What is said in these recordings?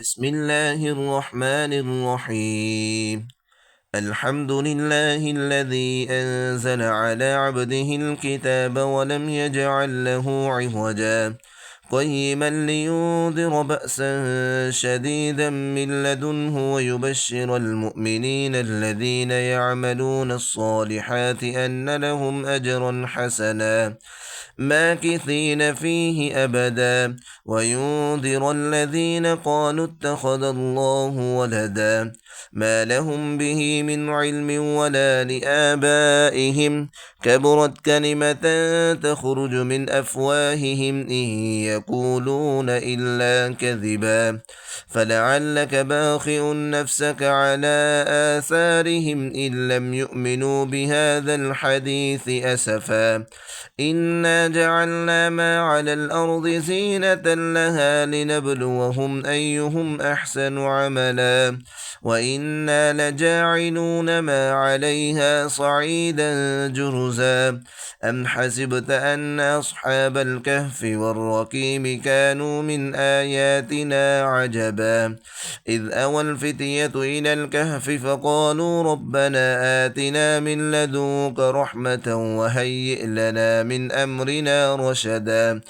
بسم الله الرحمن الرحيم. الحمد لله الذي أنزل على عبده الكتاب ولم يجعل له عوجا قيما لينذر بأسا شديدا من لدنه ويبشر المؤمنين الذين يعملون الصالحات أن لهم أجرا حسنا ماكثين فيه أبدا وينذر الذين قالوا اتخذ الله ولدا ما لهم به من علم ولا لآبائهم كبرت كلمة تخرج من أفواههم إن يقولون إلا كذبا فلعلك باخع نفسك على آثارهم إن لم يؤمنوا بهذا الحديث أسفا إنا جعلنا ما على الأرض زينة لها لنبلوهم أيهم أحسن عملا وإنا لجاعلون ما عليها صعيدا جرزا أم حسبت أن أصحاب الكهف والرقيم كانوا من آياتنا عجبا إذ أوى الفتية إلى الكهف فقالوا ربنا آتنا من لدنك رحمة وهيئ لنا من أمرنا رشدا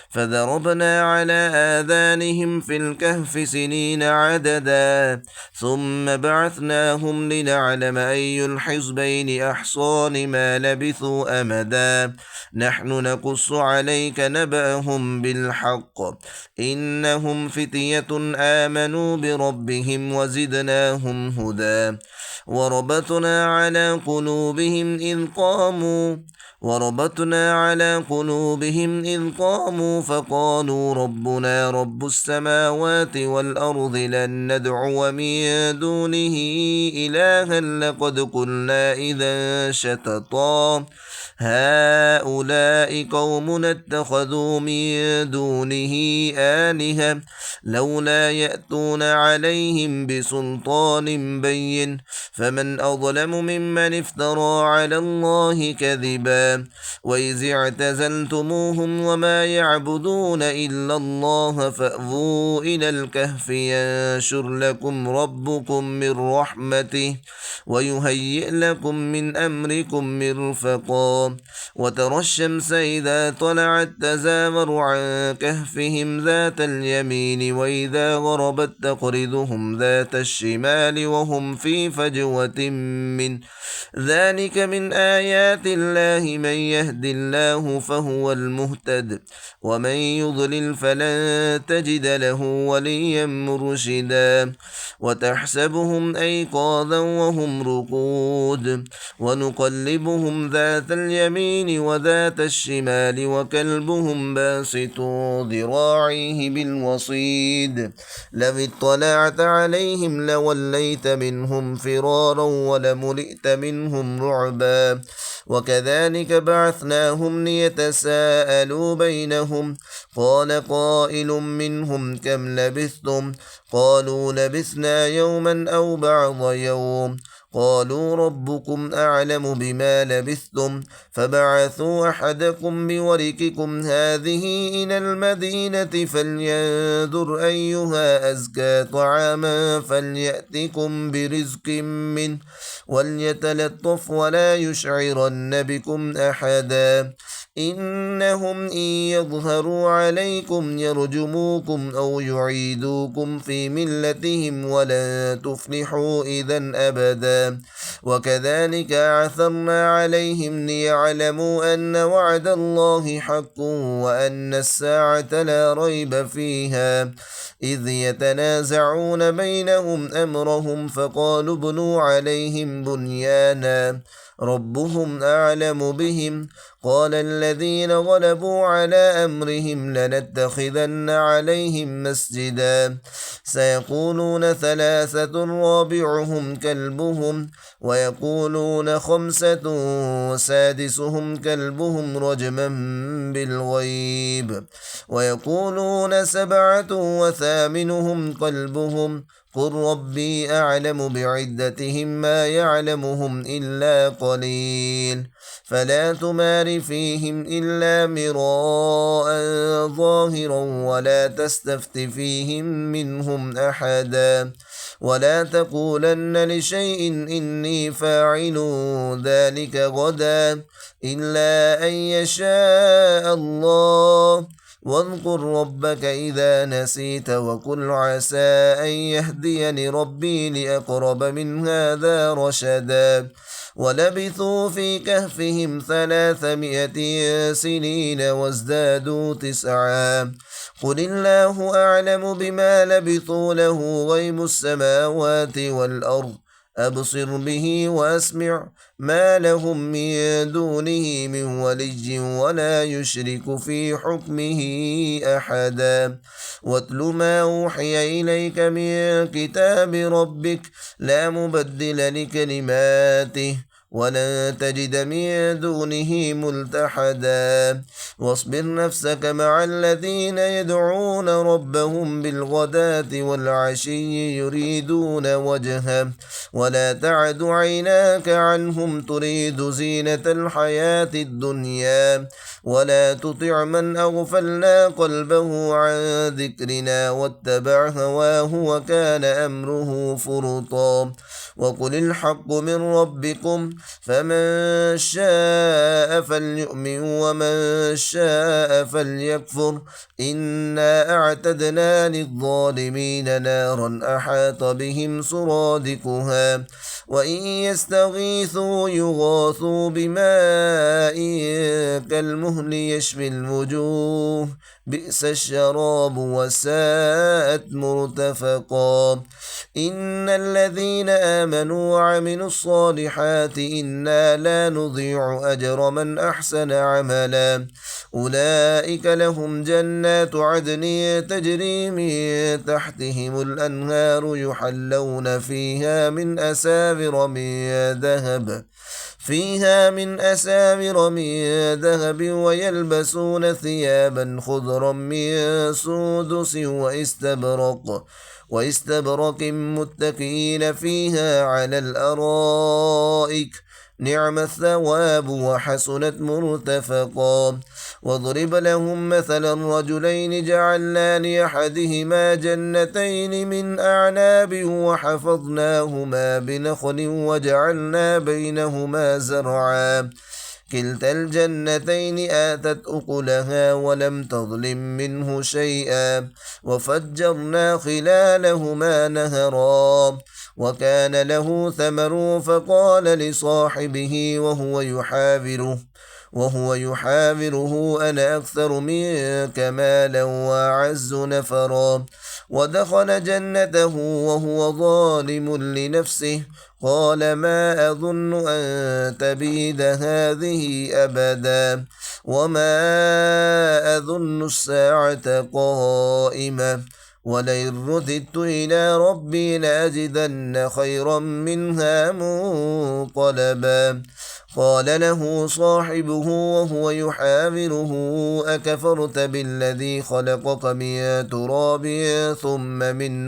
فضربنا على آذانهم في الكهف سنين عددا ثم بعثناهم لنعلم أي الحزبين أحصى لما لبثوا أمدا نحن نقص عليك نبأهم بالحق إنهم فتية آمنوا بربهم وزدناهم هدى وربطنا على قلوبهم إذ قاموا فقالوا ربنا رب السماوات والأرض لن ندعو من دونه إلها لقد قلنا إذا شتطا هؤلاء قومنا اتخذوا من دونه آلهة لولا يأتون عليهم بسلطان بين فمن أظلم ممن افترى على الله كذبا وإذ اعتزلتموهم وما يعبدون إلا الله فأووا إلى الكهف ينشر لكم ربكم من رحمته ويهيئ لكم من أمركم مرفقا وترى الشمس إذا طلعت تزاور عن كهفهم ذات اليمين وإذا غربت تقرضهم ذات الشمال وهم في فجوة من ذلك من آيات الله من يهد الله فهو المهتد ومن يضلل فلن تجد له وليا مرشدا وتحسبهم أيقاظا وهم رقود ونقلبهم ذات اليمين وذات الشمال وكلبهم باسط ذراعيه بالوصيد لو اطلعت عليهم لوليت منهم فرارا ولملئت منهم رعبا وكذلك بعثناهم ليتساءلوا بينهم قال قائل منهم كم لبثتم قالوا لبثنا يوما أو بعض يوم قالوا ربكم أعلم بما لبثتم فبعثوا أحدكم بورقكم هذه إلى المدينة فلينظر أيها أزكى طعاما فليأتكم برزق منه وليتلطف ولا يشعرن بكم أحدا إنهم إن يظهروا عليكم يرجموكم أو يعيدوكم في ملتهم ولن تفلحوا إذا أبدا وكذلك أعثرنا عليهم ليعلموا أن وعد الله حق وأن الساعة لا ريب فيها إذ يتنازعون بينهم أمرهم فقالوا ابنوا عليهم بنيانا ربهم أعلم بهم قال الذين غلبوا على أمرهم لنتخذن عليهم مسجدا سيقولون ثلاثة رابعهم كلبهم ويقولون خمسة سادسهم كلبهم رجما بالغيب ويقولون سبعة وثامنهم كلبهم قل ربي أعلم بعدتهم ما يعلمهم إلا قليل فلا تمار فيهم إلا مراء ظاهرا ولا تستفت فيهم منهم أحدا ولا تقولن لشيء إني فاعل ذلك غدا إلا أن يشاء الله واذكر ربك إذا نسيت وقل عسى أن يهديني ربي لأقرب من هذا رشدا ولبثوا في كهفهم 300 سنين وازدادوا 9 قل الله أعلم بما لبثوا له غيب السماوات والأرض أبصر به وأسمع ما لهم من دونه من ولي ولا يشرك في حكمه أحدا واتل ما أوحي إليك من كتاب ربك لا مبدل لكلماته ولن تجد من دونه ملتحدا واصبر نفسك مع الذين يدعون ربهم بالغداة والعشي يريدون وجهه ولا تعد عيناك عنهم تريد زينة الحياة الدنيا ولا تطع من أغفلنا قلبه عن ذكرنا واتبع هواه وكان أمره فرطا وقل الحق من ربكم فمن شاء فليؤمن ومن شاء فليكفر إنا أعتدنا للظالمين نارا أحاط بهم سرادقها وإن يستغيثوا يغاثوا بماء كالمهل يشفي الوجوه بئس الشراب وساءت مرتفقا إن الذين آمنوا وعملوا الصالحات إنا لا نضيع أجر من أحسن عملا أولئك لهم جنات عدن تجري من تحتهم الأنهار يحلون فيها من أساور من ذهب ويلبسون ثيابا خضرا من سندس واستبرق متكئين فيها على الأرائك نعم الثواب وحسنت مرتفقا واضرب لهم مثلا رجلين جعلنا لأحدهما جنتين من أعناب وحفظناهما بنخل وجعلنا بينهما زرعا كلتا الجنتين آتت أكلها ولم تظلم منه شيئا وفجرنا خلالهما نهرا وكان له ثمر فقال لصاحبه وهو يحاوره أنا أكثر منك مالا وأعز نفرا ودخل جنته وهو ظالم لنفسه قال ما أظن أن تبيد هذه أبدا وما أظن الساعة قائمة ولئن رددت إلى ربي لأجدن خيرا منها منقلبا قال له صاحبه وهو يحاوره أكفرت بالذي خلقك من تراب ثم من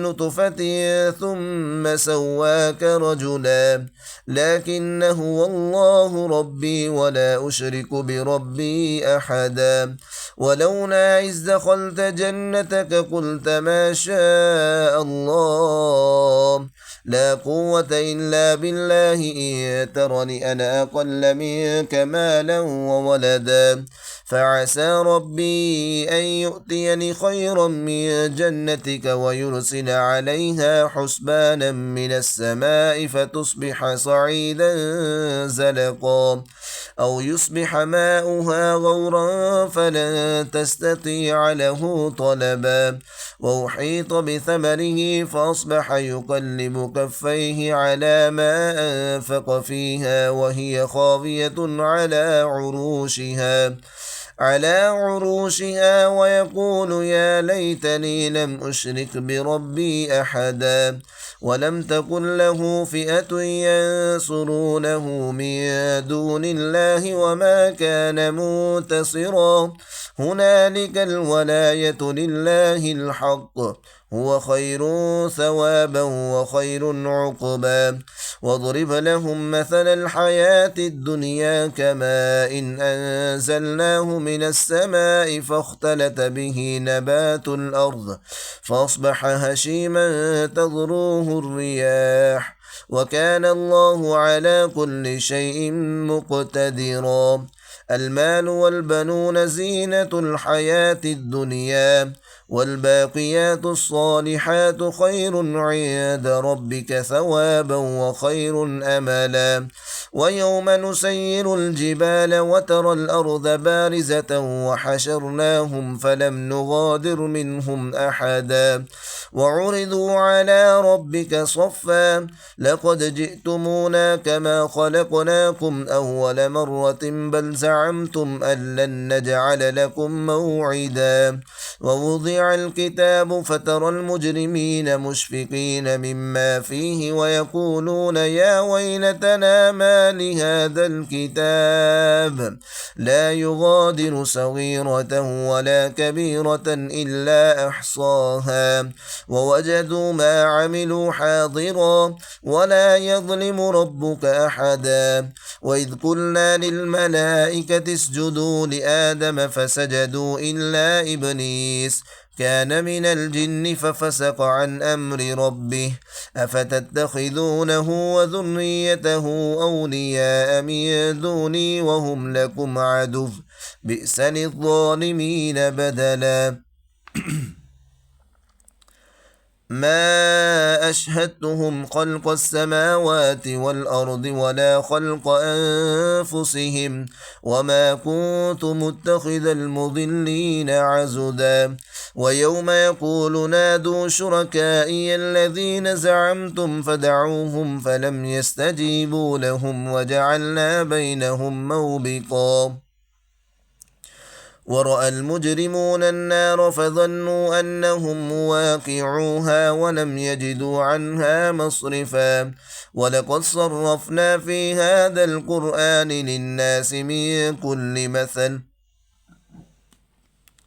نطفة ثم سواك رجلا لكن هو الله ربي ولا أشرك بربي أحدا ولولا إذ دخلت جنتك قلت ما شاء الله لا قوة إلا بالله إن ترني أنا أقل منك مالا وولدا فعسى ربي أن يؤتيني خيرا من جنتك ويرسل عليها حسبانا من السماء فتصبح صعيدا زلقا أو يصبح ماؤها غورا فلن تستطيع له طلبا وأحيط بثمره فأصبح يقلب كفيه على ما أنفق فيها وهي خاوية على عروشها ويقول يا ليتني لم أشرك بربي أحدا ولم تكن له فئة ينصرونه من دون الله وما كان منتصرا هنالك الولاية لله الحق هو خير ثوابا وخير عقبا واضرب لهم مثل الحياة الدنيا كماء إن أنزلناه من السماء فاختلط به نبات الأرض فأصبح هشيما تذروه الرياح وكان الله على كل شيء مقتدرا المال والبنون زينة الحياة الدنيا والباقيات الصالحات خير عند ربك ثوابا وخير أملا ويوم نسير الجبال وترى الأرض بارزة وحشرناهم فلم نغادر منهم أحدا وعرضوا على ربك صفا لقد جئتمونا كما خلقناكم أول مرة بل زعمتم أن لن نجعل لكم موعدا ووضع الكتاب فترى المجرمين مشفقين مما فيه ويقولون يا ويلتنا ما لهذا الكتاب لا يغادر صغيرة ولا كبيرة إلا أحصاها ووجدوا ما عملوا حاضرا ولا يظلم ربك أحدا وإذ قلنا للملائكة اسجدوا لآدم فسجدوا إلا إبليس كان من الجن ففسق عن أمر ربه أفتتخذونه وذريته أولياء من دوني وهم لكم عدو بئس للظالمين بدلا ما أشهدتهم خلق السماوات والأرض ولا خلق أنفسهم وما كنت متخذ المضلين عزدا ويوم يقول نادوا شركائي الذين زعمتم فدعوهم فلم يستجيبوا لهم وجعلنا بينهم موبقا ورأى المجرمون النار فظنوا أنهم مواقعوها ولم يجدوا عنها مصرفا ولقد صرفنا في هذا القرآن للناس من كل مثل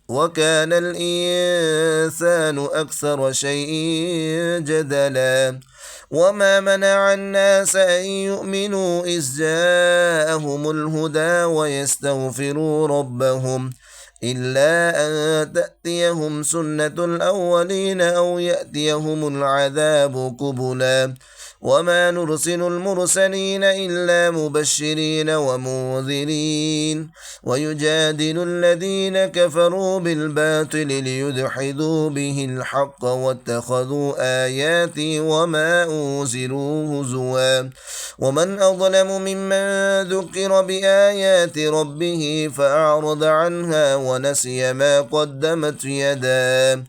وكان الإنسان أكثر شيء جدلا وما منع الناس أن يؤمنوا إذ جاءهم الهدى ويستغفروا ربهم إلا أن تأتيهم سنة الأولين أو يأتيهم العذاب قبلا وما نرسل المرسلين إلا مبشرين ومنذرين ويجادل الذين كفروا بالباطل ليدحضوا به الحق واتخذوا آياتي وما أنذروا هزوا ومن أظلم ممن ذكر بآيات ربه فأعرض عنها ونسي ما قدمت يداه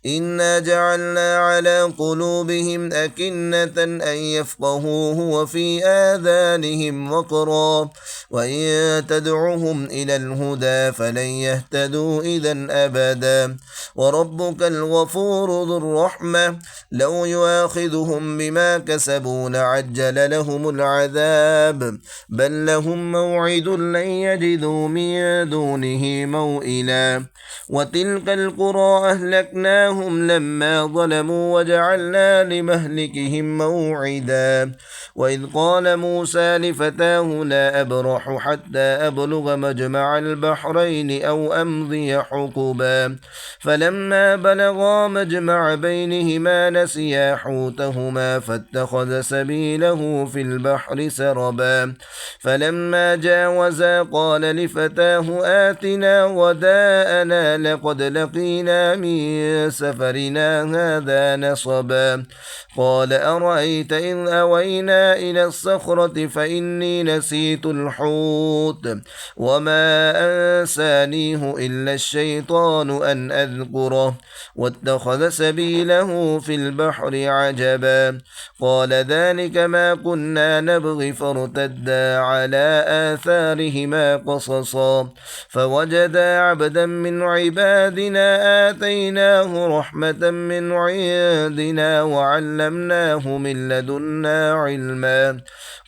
إنا جعلنا على قلوبهم أكنة أن يفقهوه وفي آذانهم وقرا وإن تدعهم إلى الهدى فلن يهتدوا إذا أبدا وربك الغفور ذو الرحمة لو يؤاخذهم بما كسبوا لعجل لهم العذاب بل لهم موعد لن يجدوا من دونه موئلا وتلك القرى أهلكناهم لما ظلموا وجعلنا لمهلكهم موعدا وإذ قال موسى لفتاه لا أبرح حتى أبلغ مجمع البحرين أو أمضي حقبا فلما بلغا مجمع بينهما نسيا حوتهما فاتخذ سبيله في البحر سربا فلما جاوزا قال لفتاه آتنا وداءنا لقد لقينا من سفرنا هذا نصبا قال أرأيت إذ أوينا إلى الصخرة فإني نسيت الحوت وما أنسانيه إلا الشيطان أن أذكره واتخذ سبيله في البحر عجبا قال ذلك ما كنا نبغي فارتدا على آثارهما قصصا فوجدا عبدا من عبادنا آتيناه رحمة من عندنا وعلمناه من لدنا علما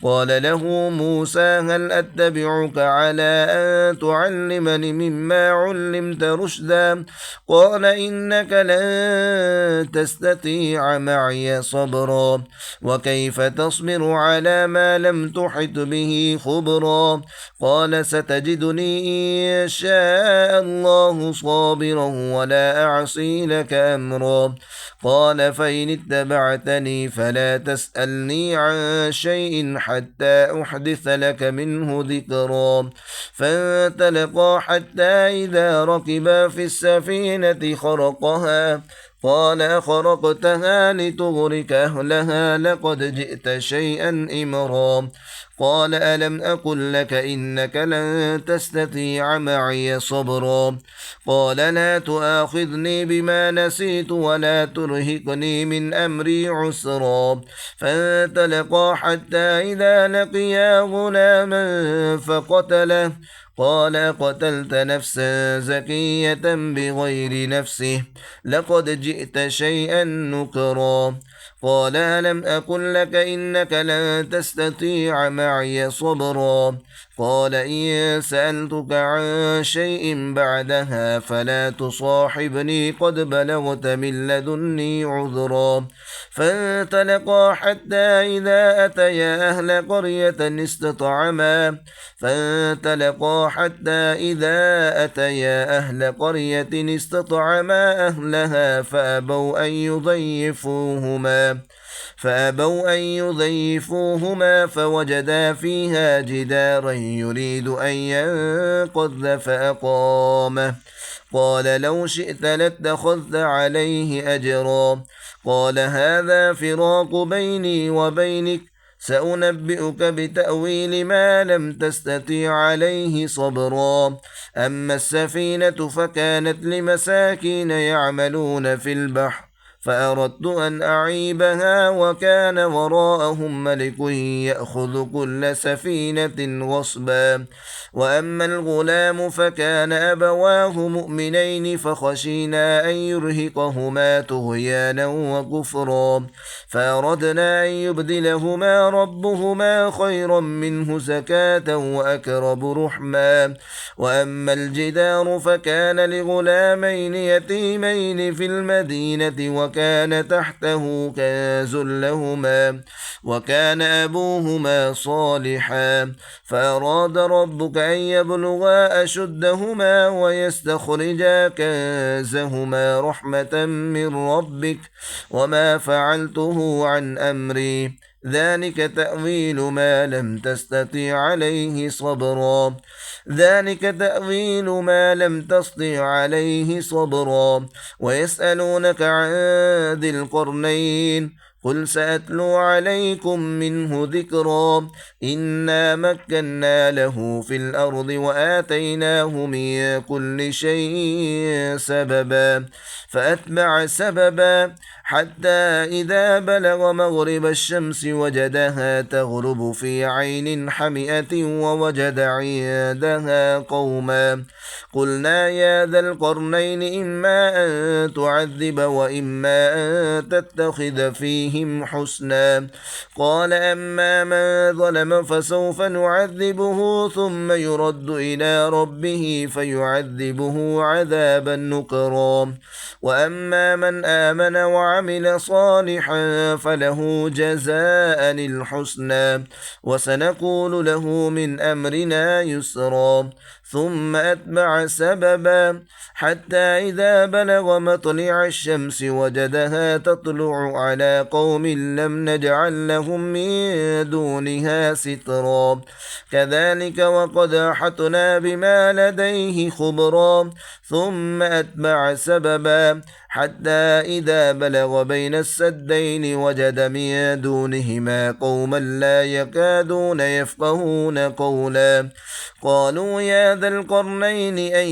قال له موسى هل أتبعك على أن تعلمني مما علمت رشدا قال إنك لن تستطيع معي صبرا وكيف تصبر على ما لم تحط به خبرا قال ستجدني إن شاء الله صابرا ولا أعصي لك أمرا قال فإن اتبعتني فلا تسألني عن شيء حتى أحدث لك منه ذكرا فانطلقا حتى إذا ركبا في السفينة خرقها قال خرقتها لتغرق أهلها لقد جئت شيئا إمرا قال ألم أقل لك إنك لن تستطيع معي صبرا قال لا تؤاخذني بما نسيت ولا ترهقني من أمري عسرا فانطلقا حتى إذا لقيا غلاما فقتله قال قتلت نفسا زكية بغير نفسه لقد جئت شيئا نكرا قال ألم أقل لك إنك لن تستطيع معي صبرا قال إن سألتك عن شيء بعدها فلا تصاحبني قد بلغت من لدني عذرا فانطلقا حتى إذا أتيا أهل قرية استطعما أهلها فأبوا أن يضيفوهما فوجدا فيها جدارا يريد أن ينقض فأقامه قال لو شئت لاتخذت عليه أجرا قال هذا فراق بيني وبينك سأنبئك بتأويل ما لم تستطع عليه صبرا أما السفينة فكانت لمساكين يعملون في البحر فأردت أن أعيبها وكان وراءهم ملك يأخذ كل سفينة غصبا وأما الغلام فكان أبواه مؤمنين فخشينا أن يرهقهما طغيانا وكفرا فأردنا أن يبدلهما ربهما خيرا منه زكاة وأقرب رحما وأما الجدار فكان لغلامين يتيمين في المدينة وكان تحته كنز لهما وكان أبوهما صالحا فأراد ربك أن يبلغا أشدهما ويستخرجا كنزهما رحمة من ربك وما فعلته عن أمري ذلك تأويل ما لم تستطع عليه صبرا ويسألونك عن ذي القرنين قل سأتلو عليكم منه ذكرا إنا مكنا له في الأرض وآتيناه من كل شيء سببا فأتبع سببا حتى إذا بلغ مغرب الشمس وجدها تغرب في عين حمئة ووجد عندها قوما قلنا يا ذا القرنين إما أن تعذب وإما أن تتخذ فيهم حسنا قال أما من ظلم فسوف نعذبه ثم يرد إلى ربه فيعذبه عذابا نكرا وأما من آمن وعمل صالحا فله جزاء الحسنى وسنقول له من أمرنا يسرا ثم أتبع سببا حتى إذا بلغ مطلع الشمس وجدها تطلع على قوم لم نجعل لهم من دونها سترا كذلك وقد أحطنا بما لديه خبرا ثم أتبع سببا حتى إذا بلغ بين السدين وجد من دونهما قوما لا يكادون يفقهون قولا قالوا يا ذا القرنين أن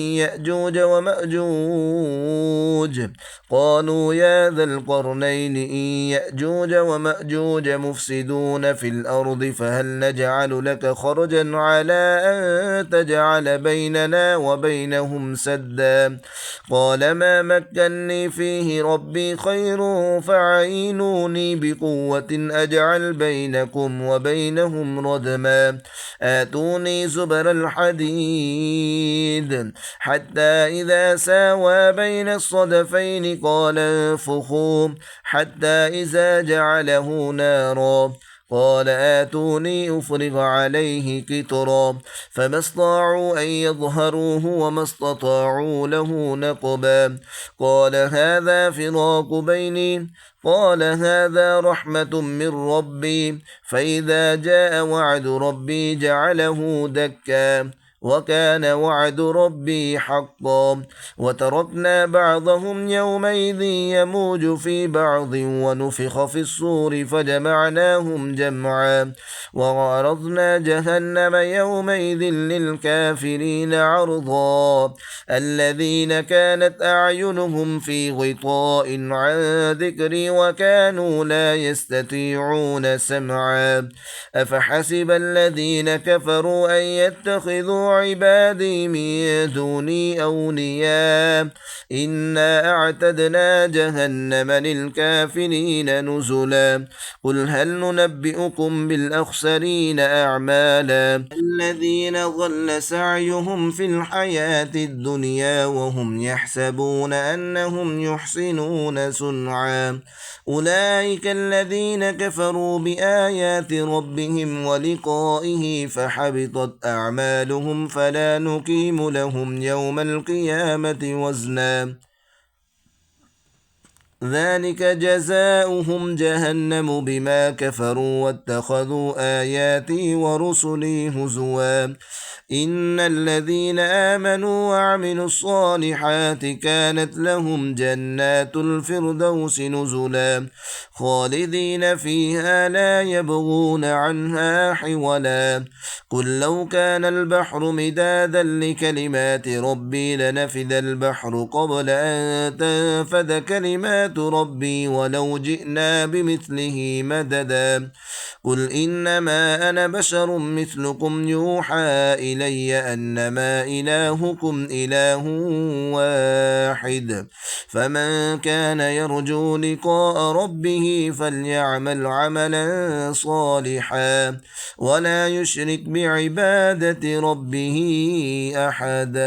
يأجوج ومأجوج مفسدون في الأرض فهل نجعل لك خرجا على أن تجعل بيننا وبينهم سدا قال ما مكني فيه ربي خير فاعينوني بقوة أجعل بينكم وبينهم ردما آتوني زبر الحديد حتى إذا ساوى بين الصدفين قال انفخوا حتى إذا جعله نارا قال آتوني أفرغ عليه قطرا فما استطاعوا أن يظهروه وما استطاعوا له نقبا قال هذا رحمة من ربي فإذا جاء وعد ربي جعله دكا وكان وعد ربي حقا وتركنا بعضهم يومئذ يموج في بعض ونفخ في الصور فجمعناهم جمعا وعرضنا جهنم يومئذ للكافرين عرضا الذين كانت أعينهم في غطاء عن ذكري وكانوا لا يستطيعون سمعا أفحسب الذين كفروا أن يتخذوا عبادي من دوني أولياء إنا أعتدنا جهنم للكافرين نزلا قل هل ننبئكم بالأخسرين أعمالا الذين ضل سعيهم في الحياة الدنيا وهم يحسبون أنهم يحسنون صنعا أولئك الذين كفروا بآيات ربهم ولقائه فحبطت أعمالهم فلا نقيم لهم يوم القيامة وزنا ذلك جزاؤهم جهنم بما كفروا واتخذوا آياتي ورسلي هزوا إن الذين آمنوا وعملوا الصالحات كانت لهم جنات الفردوس نزلا خالدين فيها لا يبغون عنها حولا قل لو كان البحر مدادا لكلمات ربي لنفد البحر قبل أن تنفد كلمات ربي ولو جئنا بمثله مددا قل إنما أنا بشر مثلكم يوحى إلي أنما إلهكم إله واحد فمن كان يرجو لقاء ربه فليعمل عملا صالحا ولا يشرك بعبادة ربه أحدا.